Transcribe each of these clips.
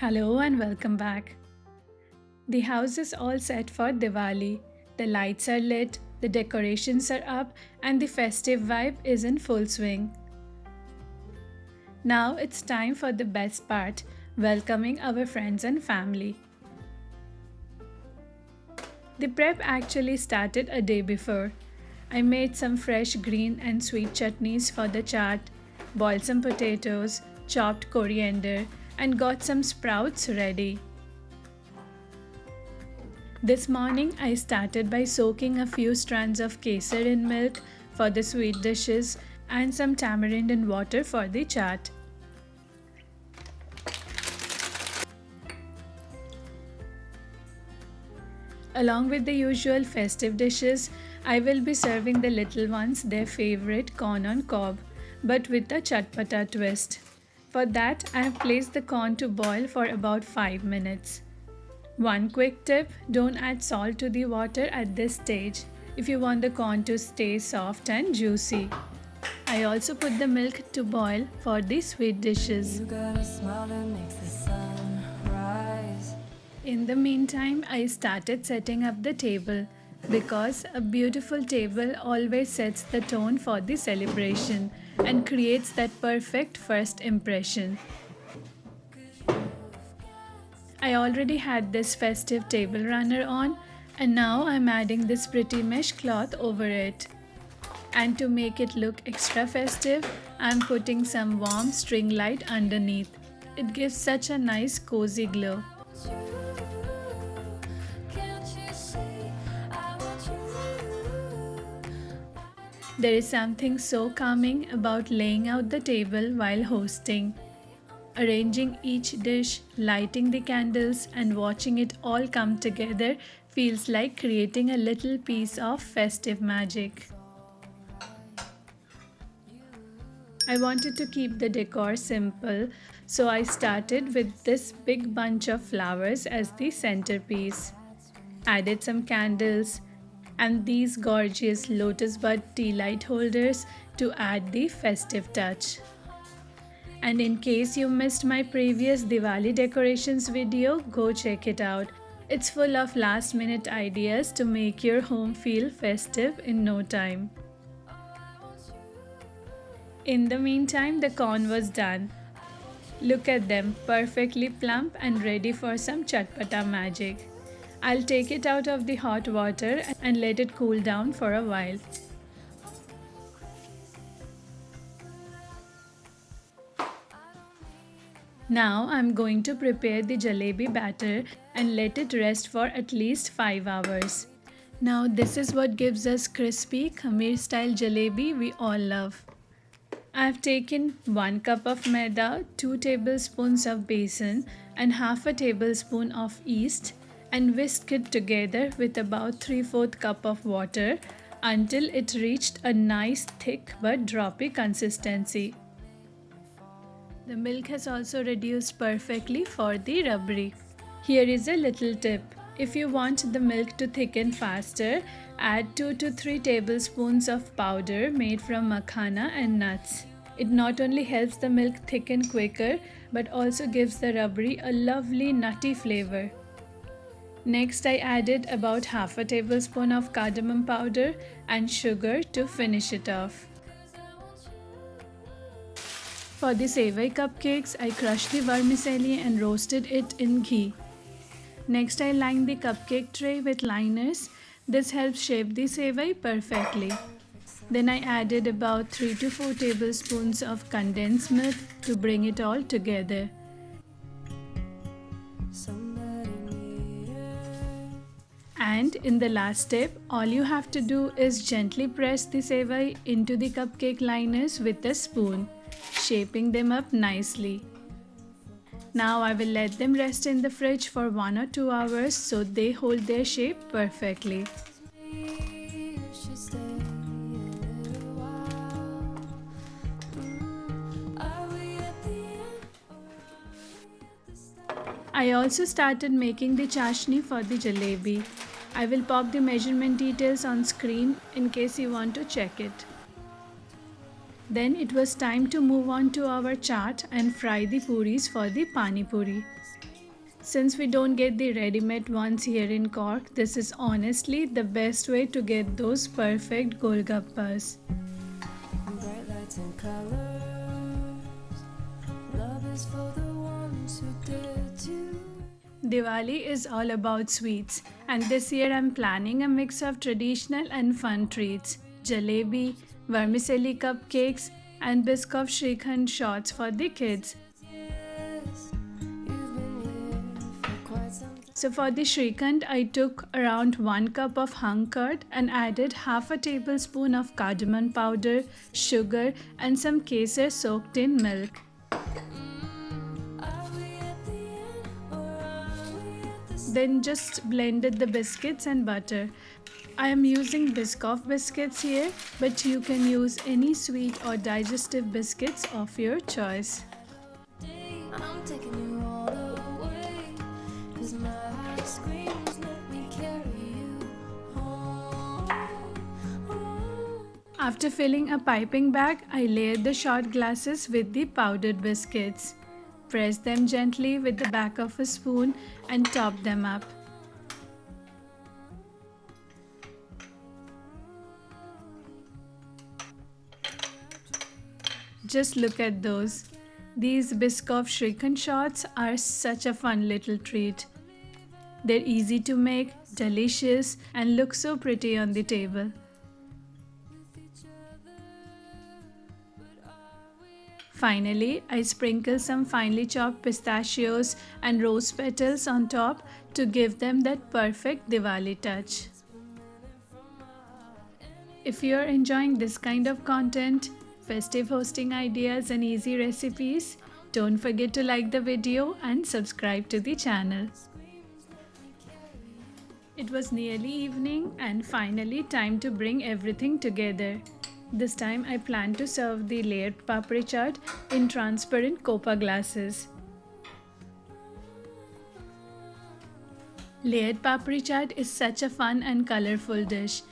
Hello and welcome back. The house is all set for Diwali. The lights are lit, the decorations are up, and the festive vibe is in full swing. Now it's time for the best part, welcoming our friends and family. The prep actually started a day before. I made some fresh green and sweet chutneys for the chaat, boiled some potatoes, chopped coriander, and got some sprouts ready. This morning I started by soaking a few strands of kesar in milk for the sweet dishes and some tamarind in water for the chaat. Along with the usual festive dishes, I will be serving the little ones their favorite corn on cob, but with a chatpata twist. For that, I have placed the corn to boil for about 5 minutes. One quick tip, don't add salt to the water at this stage if you want the corn to stay soft and juicy. I also put the milk to boil for the sweet dishes. In the meantime, I started setting up the table because a beautiful table always sets the tone for the celebration and creates that perfect first impression. I already had this festive table runner on, and now I'm adding this pretty mesh cloth over it. And to make it look extra festive, I'm putting some warm string light underneath. It gives such a nice cozy glow. There is something so calming about laying out the table while hosting. Arranging each dish, lighting the candles, and watching it all come together feels like creating a little piece of festive magic. I wanted to keep the decor simple, so I started with this big bunch of flowers as the centerpiece. Added some candles and these gorgeous lotus bud tea light holders to add the festive touch. And in case you missed my previous Diwali decorations video, go check it out. It's full of last minute ideas to make your home feel festive in no time. In the meantime, the corn was done. Look at them, perfectly plump and ready for some chatpata magic. I'll take it out of the hot water and let it cool down for a while. Now I'm going to prepare the jalebi batter and let it rest for at least 5 hours. Now this is what gives us crispy Khamir style jalebi we all love. I've taken 1 cup of maida, 2 tablespoons of besan and half a tablespoon of yeast and whisked it together with about 3/4 cup of water until it reached a nice thick but droppy consistency. The milk has also reduced perfectly for the rabri. Here is a little tip. If you want the milk to thicken faster, add 2 to 3 tablespoons of powder made from makhana and nuts. It not only helps the milk thicken quicker but also gives the rabri a lovely nutty flavor. Next, I added about half a tablespoon of cardamom powder and sugar to finish it off. For the sewai cupcakes, I crushed the vermicelli and roasted it in ghee. Next, I lined the cupcake tray with liners. This helps shape the sewai perfectly. Then I added about 3 to 4 tablespoons of condensed milk to bring it all together. And in the last step, all you have to do is gently press the sewai into the cupcake liners with a spoon, shaping them up nicely. Now I will let them rest in the fridge for 1 or 2 hours so they hold their shape perfectly. I also started making the chashni for the jalebi. I will pop the measurement details on screen in case you want to check it. Then it was time to move on to our chaat and fry the puris for the pani puri. Since we don't get the ready-made ones here in Cork, this is honestly the best way to get those perfect golgappas. Bright lights and colors. Love is for the ones who dare to. Diwali is all about sweets, and this year I'm planning a mix of traditional and fun treats: jalebi, vermicelli cupcakes, and Biscoff shrikhand shots for the kids. Yes, you've been here for quite some time. So for the shrikhand, I took around 1 cup of hung curd and added half a tablespoon of cardamom powder, sugar, and some kesar soaked in milk. Are we at the end or are we at the start? Then just blended the biscuits and butter. I am using Biscoff biscuits here, but you can use any sweet or digestive biscuits of your choice. I'm taking you all the way, 'cause my heart screams, let me carry you home. After filling a piping bag, I layered the shot glasses with the powdered biscuits. Press them gently with the back of a spoon and top them up. Just look at those. These Biscoff shrikhand shots are such a fun little treat. They're easy to make, delicious, and look so pretty on the table. Finally, I sprinkle some finely chopped pistachios and rose petals on top to give them that perfect Diwali touch. If you're enjoying this kind of content, festive hosting ideas and easy recipes, don't forget to like the video and subscribe to the channel. It was nearly evening and finally time to bring everything together. This time I plan to serve the layered papri chaat in transparent copa glasses. Layered papri chaat is such a fun and colorful dish.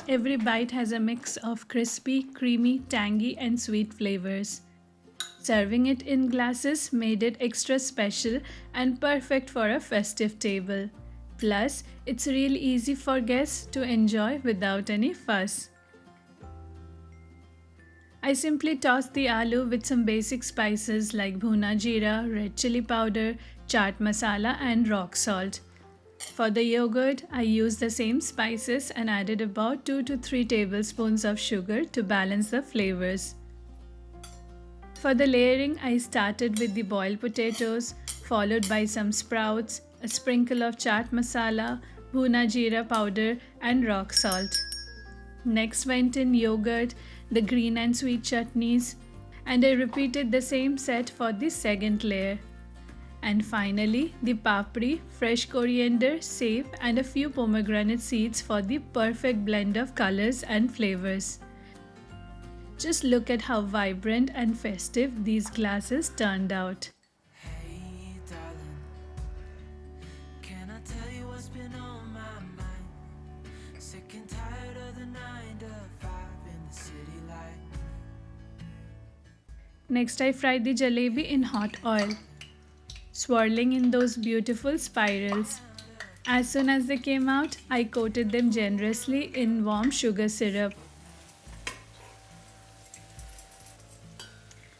Every bite has a mix of crispy, creamy, tangy, and sweet flavors. Serving it in glasses made it extra special and perfect for a festive table. Plus, it's really easy for guests to enjoy without any fuss. I simply toss the aloo with some basic spices like bhuna jeera, red chili powder, chaat masala, and rock salt. For the yogurt, I used the same spices and added about 2 to 3 tablespoons of sugar to balance the flavors. For the layering, I started with the boiled potatoes, followed by some sprouts, a sprinkle of chaat masala, bhuna jeera powder, and rock salt. Next went in yogurt, the green and sweet chutneys, and I repeated the same set for the second layer. And finally, the papri, fresh coriander, save, and a few pomegranate seeds for the perfect blend of colors and flavors. Just look at how vibrant and festive these glasses turned out. Hey, darling, can I tell you what's been on my mind? Sick and tired of the 9 to 5 in the city light. Next, I fried the jalebi in hot oil, swirling in those beautiful spirals. As soon as they came out, I coated them generously in warm sugar syrup.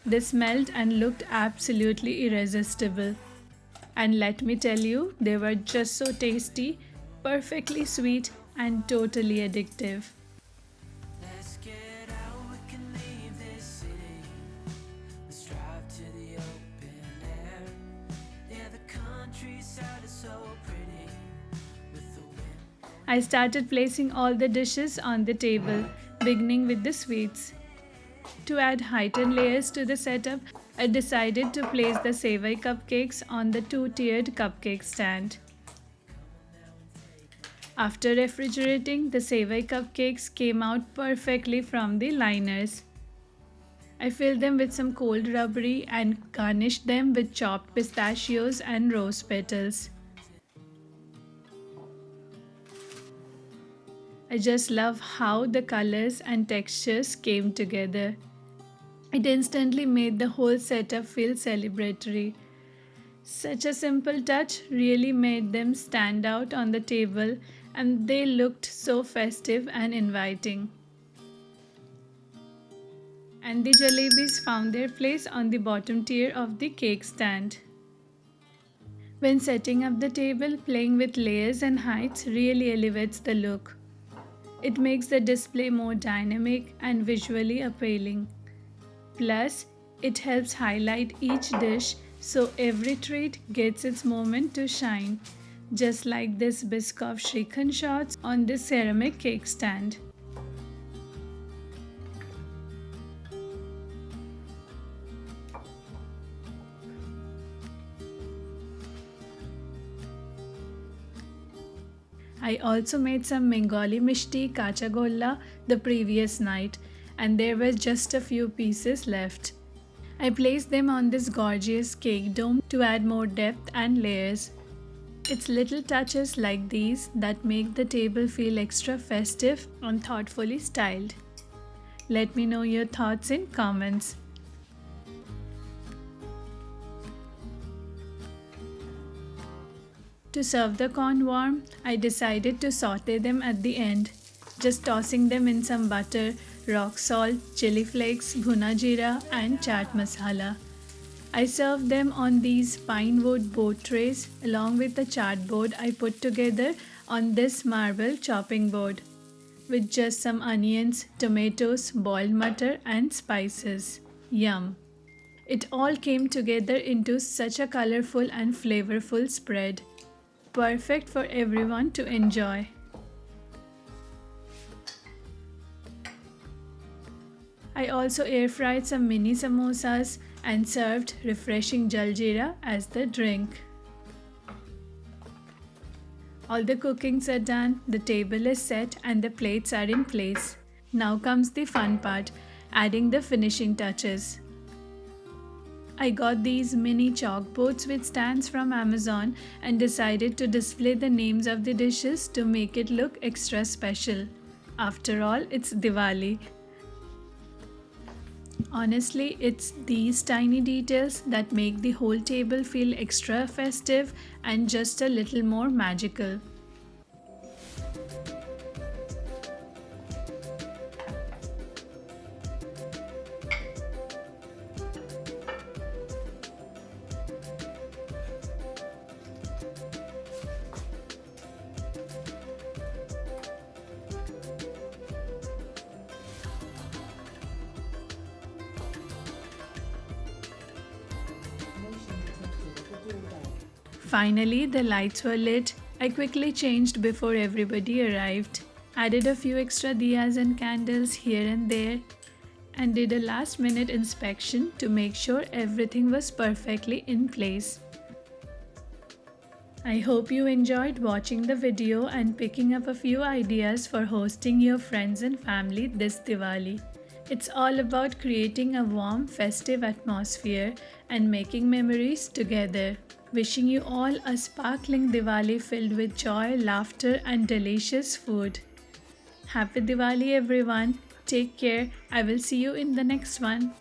They smelled and looked absolutely irresistible. And let me tell you, they were just so tasty, perfectly sweet, and totally addictive. Let's get out, we can leave this city. Let's drive to the open air. Yeah, the countryside is so pretty with the wind. I started placing all the dishes on the table, beginning with the sweets. To add heightened layers to the setup, I decided to place the sewai cupcakes on the 2-tiered cupcake stand. After refrigerating, the sewai cupcakes came out perfectly from the liners. I filled them with some cold rabri and garnished them with chopped pistachios and rose petals. I just love how the colors and textures came together. It instantly made the whole setup feel celebratory. Such a simple touch really made them stand out on the table, and they looked so festive and inviting. And the jalebis found their place on the bottom tier of the cake stand. When setting up the table, playing with layers and heights really elevates the look. It makes the display more dynamic and visually appealing. Plus, it helps highlight each dish so every treat gets its moment to shine, just like this Biscoff shrikhand shots on this ceramic cake stand. I also made some Bengali mishti kachagolla the previous night, and there were just a few pieces left. I placed them on this gorgeous cake dome to add more depth and layers. It's little touches like these that make the table feel extra festive and thoughtfully styled. Let me know your thoughts in comments. To serve the corn warm, I decided to saute them at the end, just tossing them in some butter, rock salt, chili flakes, bhuna jeera and chaat masala. I served them on these pine wood board trays along with the chart board I put together on this marble chopping board with just some onions, tomatoes, boiled mutton and spices. Yum! It all came together into such a colorful and flavorful spread. Perfect for everyone to enjoy. I also air fried some mini samosas and served refreshing jaljeera as the drink. All the cookings are done, the table is set and the plates are in place. Now comes the fun part, adding the finishing touches. I got these mini chalkboards with stands from Amazon and decided to display the names of the dishes to make it look extra special. After all, it's Diwali. Honestly, it's these tiny details that make the whole table feel extra festive and just a little more magical. Finally, the lights were lit. I quickly changed before everybody arrived, added a few extra diyas and candles here and there, and did a last minute inspection to make sure everything was perfectly in place. I hope you enjoyed watching the video and picking up a few ideas for hosting your friends and family this Diwali. It's all about creating a warm, festive atmosphere and making memories together. Wishing you all a sparkling Diwali filled with joy, laughter, and delicious food. Happy Diwali, everyone. Take care. I will see you in the next one.